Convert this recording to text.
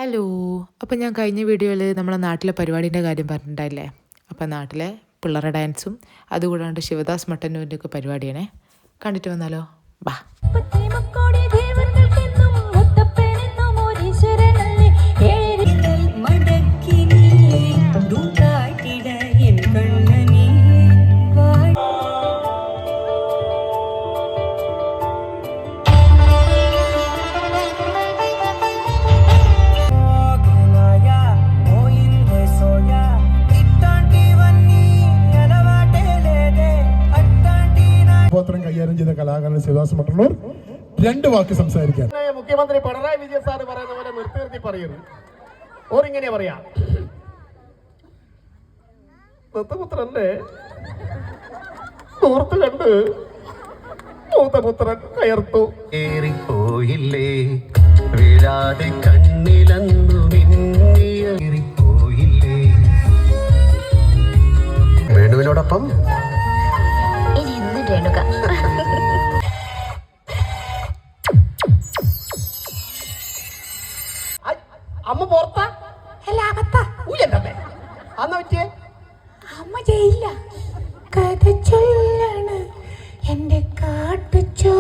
Hello. അപ്പം ഞാൻ കഴിഞ്ഞ വീഡിയോയിൽ നമ്മളെ നാട്ടിലെ പരിപാടീൻ്റെ കാര്യം പറഞ്ഞിട്ടുണ്ടായില്ലേ. അപ്പം നാട്ടിലെ പിള്ളേരുടെ ഡാൻസും അതുകൂടാണ്ട് ശിവദാസ് മട്ടന്നൂരിൻ്റെ ഒക്കെ പരിപാടിയാണേ. കണ്ടിട്ട് വന്നാലോ? ബാ. കൈകാര്യം ചെയ്ത കലാകാരൻ ശിവദാസ് മട്ടന്നൂർ രണ്ട് വാക്ക് സംസാരിക്കാൻ. മുഖ്യമന്ത്രി പിണറായി വിജയൻ സാറ് പറയുന്ന പോലെ നിർത്തി പറയരുത്. ഓരിങ്ങനെ പറയാ, ദത്തപുത്രന്റെ സുഹൃത്ത് കണ്ട് മൂത്തപുത്രൻ കയർത്തു. ഏറിപ്പോയില്ലേ വീഴാതെ കണ്ണിലന്നു മിന്നിയേറിപ്പോയില്ലേ. വേണുവിനോടൊപ്പം ഇനി എന്ത് രേണുക. അമ്മ പുറത്താ അന്ന പറ്റിയേ അമ്മ ചെയ്യില്ല. കഥ ചൊല്ലാണ് എന്റെ കാട്ടു ചോ